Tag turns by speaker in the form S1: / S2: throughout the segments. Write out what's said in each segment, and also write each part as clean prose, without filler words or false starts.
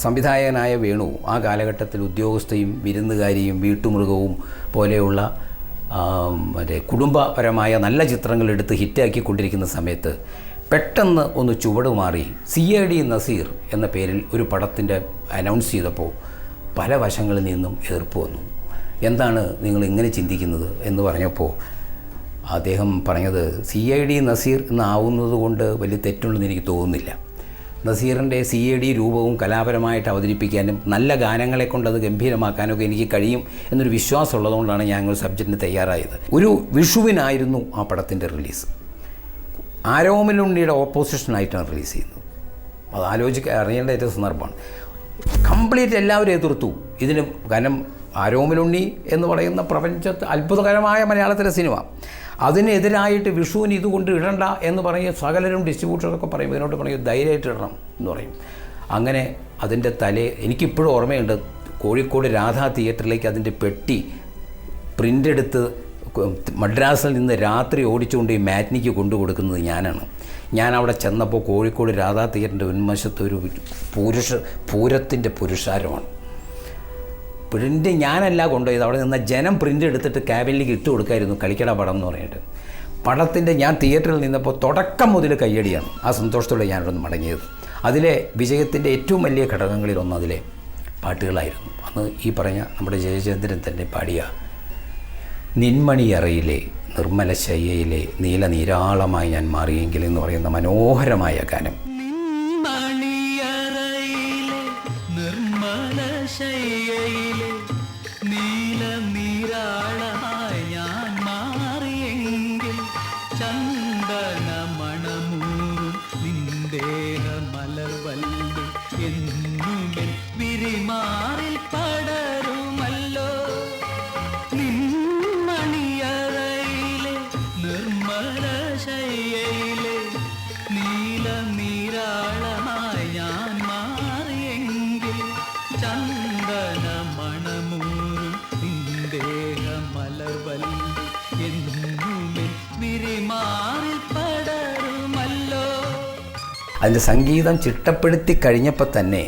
S1: സംവിധായകനായ വേണു ആ കാലഘട്ടത്തിൽ ഉദ്യോഗസ്ഥയും വിരുന്നുകാരിയും വീട്ടുമൃഗവും പോലെയുള്ള മറ്റേ കുടുംബപരമായ നല്ല ചിത്രങ്ങളെടുത്ത് ഹിറ്റാക്കിക്കൊണ്ടിരിക്കുന്ന സമയത്ത് പെട്ടെന്ന് ഒന്ന് ചുവട് മാറി CID നസീർ എന്ന പേരിൽ ഒരു പടത്തിൻ്റെ അനൗൺസ് ചെയ്തപ്പോൾ പല വശങ്ങളിൽ നിന്നും എതിർപ്പ് വന്നു. എന്താണ് നിങ്ങൾ ഇങ്ങനെ ചിന്തിക്കുന്നത് എന്ന് പറഞ്ഞപ്പോൾ അദ്ദേഹം പറഞ്ഞത് CID നസീർ എന്നാവുന്നത് കൊണ്ട് വലിയ തെറ്റുണ്ടെന്ന് എനിക്ക് തോന്നുന്നില്ല. നസീറിൻ്റെ CID രൂപവും കലാപരമായിട്ട് അവതരിപ്പിക്കാനും നല്ല ഗാനങ്ങളെ കൊണ്ട് അത് ഗംഭീരമാക്കാനൊക്കെ എനിക്ക് കഴിയും എന്നൊരു വിശ്വാസം ഉള്ളതുകൊണ്ടാണ് ഞാൻ ഒരു സബ്ജക്റ്റിന് തയ്യാറായത്. ഒരു വിഷുവിനായിരുന്നു ആ പടത്തിൻ്റെ റിലീസ്. ആരോമലുണ്ണിയുടെ ഓപ്പോസിഷനായിട്ടാണ് റിലീസ് ചെയ്യുന്നത്. അത് അറിയേണ്ട ഏറ്റവും സന്ദർഭമാണ്. കംപ്ലീറ്റ് എല്ലാവരും എതിർത്തു ഇതിന്. കാരണം ആരോമലുണ്ണി എന്ന് പറയുന്ന പ്രപഞ്ചത്ത് അത്ഭുതകരമായ മലയാളത്തിലെ സിനിമ, അതിനെതിരായിട്ട് വിഷുവിന് ഇതുകൊണ്ട് ഇടണ്ട എന്ന് പറയും സകലരും ഡിസ്ട്രിബ്യൂട്ടറൊക്കെ പറയും. ഇതിനോട്ട് പറയും ധൈര്യമായിട്ട് ഇടണം എന്ന് പറയും. അങ്ങനെ അതിൻ്റെ എനിക്കിപ്പോഴും ഓർമ്മയുണ്ട്, കോഴിക്കോട് രാധാ തിയേറ്ററിലേക്ക് അതിൻ്റെ പെട്ടി പ്രിൻ്റ് എടുത്ത് മദ്രാസിൽ നിന്ന് രാത്രി ഓടിച്ചുകൊണ്ട് ഈ മാറ്റ്നിക്ക് കൊണ്ടു കൊടുക്കുന്നത് ഞാനാണ്. ഞാൻ അവിടെ ചെന്നപ്പോൾ കോഴിക്കോട് രാധാ തിയേറ്ററിൻ്റെ ഉന്മശത്ത് ഒരു പൂരത്തിൻ്റെ പുരുഷാരമാണ്. പ്രിൻ്റ് ഞാനല്ല കൊണ്ടുപോയത്, അവിടെ നിന്ന് ജനം പ്രിൻ്റ് എടുത്തിട്ട് ക്യാബിനിലേക്ക് ഇട്ട് കൊടുക്കായിരുന്നു കളിക്കട പടം എന്ന് പറഞ്ഞിട്ട്. പടത്തിൻ്റെ ഞാൻ തിയേറ്ററിൽ നിന്നപ്പോൾ തുടക്കം മുതൽ കയ്യടിയാണ്. ആ സന്തോഷത്തോടെ ഞാനവിടെ മടങ്ങിയത്. അതിലെ വിജയത്തിൻ്റെ ഏറ്റവും വലിയ ഘടകങ്ങളിലൊന്ന് അതിലെ പാട്ടുകളായിരുന്നു. അന്ന് ഈ പറഞ്ഞ നമ്മുടെ ജയചന്ദ്രൻ തന്നെ പാടിയ നിന്മണിയറയിലെ നിർമ്മല ശയ്യയിലെ നീല നീരാളമായി ഞാൻ മാറിയെങ്കിൽ എന്ന് പറയുന്ന മനോഹരമായ ഗാനം.
S2: നീല നീരാളമായി ഞാൻ മാറിയെങ്കിൽ ചന്ദന മണമൂറും നിന്ദേഹ മലർവല്ലി എന്നുമെൻ വിരിമാറിൽ പടരുമല്ലോ. നിന്മണിയറയിലെ നിർമ്മല ശയ്യയിലെ നീല നീരാളമായി ഞാൻ മാറിയെങ്കിൽ ചന്ദന മണമൂറും നിന്ദേഹ മലർവല്ലി എന്നുമെൻ വിരിമാറിൽ പടരുമല്ലോ.
S1: അതിൻ്റെ സംഗീതം ചിട്ടപ്പെടുത്തി കഴിഞ്ഞപ്പോൾ തന്നെ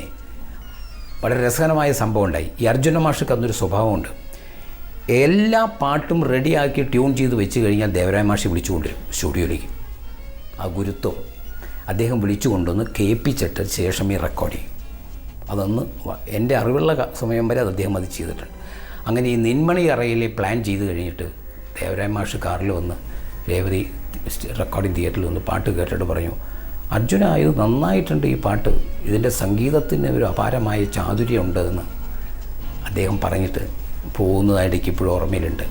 S1: വളരെ രസകരമായ സംഭവം ഉണ്ടായി. ഈ അർജുന മാഷക്ക് അന്നൊരു സ്വഭാവമുണ്ട്. എല്ലാ പാട്ടും റെഡിയാക്കി ട്യൂൺ ചെയ്ത് വെച്ച് കഴിഞ്ഞാൽ ദേവരായ മാഷി വിളിച്ചുകൊണ്ടുവരും സ്റ്റുഡിയോയിലേക്ക്. ആ ഗുരുത്വം അദ്ദേഹം വിളിച്ചു കൊണ്ടുവന്ന് കേൾപ്പിച്ചിട്ട് ശേഷം ഈ റെക്കോർഡ് ചെയ്യും. അതൊന്ന് എൻ്റെ അറിവുള്ള സമയം വരെ അത് അദ്ദേഹം അത് ചെയ്തിട്ടുണ്ട്. അങ്ങനെ ഈ നിന്മണി അറയിലെ പ്ലാൻ ചെയ്ത് കഴിഞ്ഞിട്ട് ദേവരായ മാഷ് കാറിൽ വന്ന് രേവതി റെക്കോർഡിംഗ് തിയേറ്ററിൽ വന്ന് പാട്ട് കേട്ടിട്ട് പറഞ്ഞു, അർജുന ഇത് നന്നായിട്ടുണ്ട് ഈ പാട്ട്, ഇതിൻ്റെ സംഗീതത്തിന് ഒരു അപാരമായ ചാതുര്യമുണ്ട് എന്ന് അദ്ദേഹം പറഞ്ഞിട്ട് പോകുന്നതായിട്ട് എനിക്ക് ഇപ്പോഴും ഓർമ്മയിലുണ്ട്.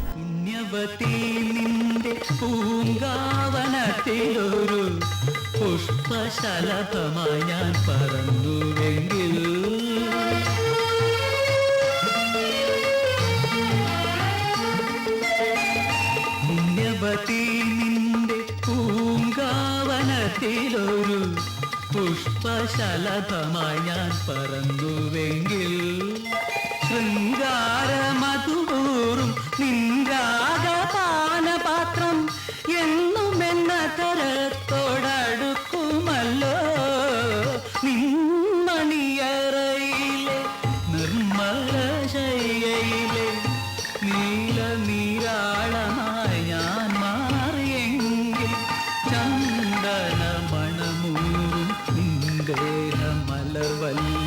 S2: പുഷ്പശലഭമായി ഞാൻ പറന്നുവെങ്കിൽ പുണ്യവതി നിന്റെ പൂങ്കാവനത്തിലൊരു പുഷ്പശലഭമായി ഞാൻ പറന്നുവെങ്കിൽ ശൃംഗാരമധുപൂറും നിൻരാഗപാനപാത്രം എന്നുമെന്ന തരത്തോടടുക്കുമല്ലോ. നിന്മണിയറയിലെ നിർമ്മല ശയ്യയിലെ നീല നീരാളമായി ഞാൻ മാറിയെങ്കിൽ ചന്ദന മണമൂറും നിന്ദേഹ മലർവല്ലി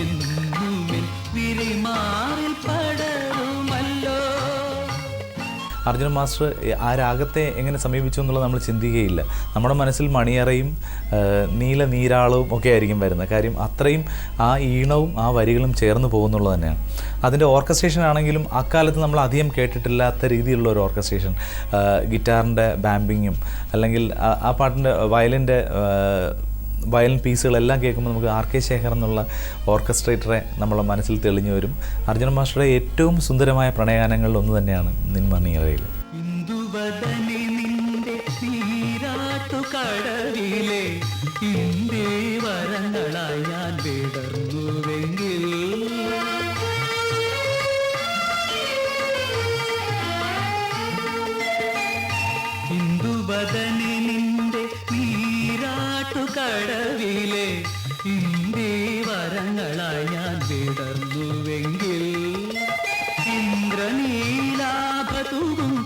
S2: എന്നുമെൻ വിരിമാറിൽ പടരുമല്ലോ.
S3: അർജുന മാസ്റ്റർ ആ രാഗത്തെ എങ്ങനെ സമീപിച്ചു എന്നുള്ളത് നമ്മൾ ചിന്തിക്കുകയില്ല. നമ്മുടെ മനസ്സിൽ മണിയറയും നീല നീരാളവും ഒക്കെ ആയിരിക്കും വരുന്നത്. കാര്യം അത്രയും ആ ഈണവും ആ വരികളും ചേർന്ന് പോകുന്നുള്ളത് തന്നെയാണ്. അതിൻ്റെ ഓർക്കസ്ട്രേഷൻ ആണെങ്കിലും അക്കാലത്ത് നമ്മൾ അധികം കേട്ടിട്ടില്ലാത്ത രീതിയിലുള്ള ഒരു ഓർക്കസ്ട്രേഷൻ, ഗിറ്റാറിൻ്റെ ബാമ്പിങ്ങും അല്ലെങ്കിൽ ആ പാട്ടിൻ്റെ വയലിൻ പീസുകളെല്ലാം കേൾക്കുമ്പോൾ നമുക്ക് RK ശേഖർ എന്നുള്ള ഓർക്കസ്ട്രേറ്ററെ നമ്മളെ മനസ്സിൽ തെളിഞ്ഞു വരും. അർജുന മാസ്റ്ററുടെ ഏറ്റവും സുന്ദരമായ പ്രണയഗാനങ്ങളിൽ ഒന്ന് തന്നെയാണ് നിന്മണിയറയിൽ.
S2: കടവിലെ ഇന്ദി വരങ്ങളായ തൂകും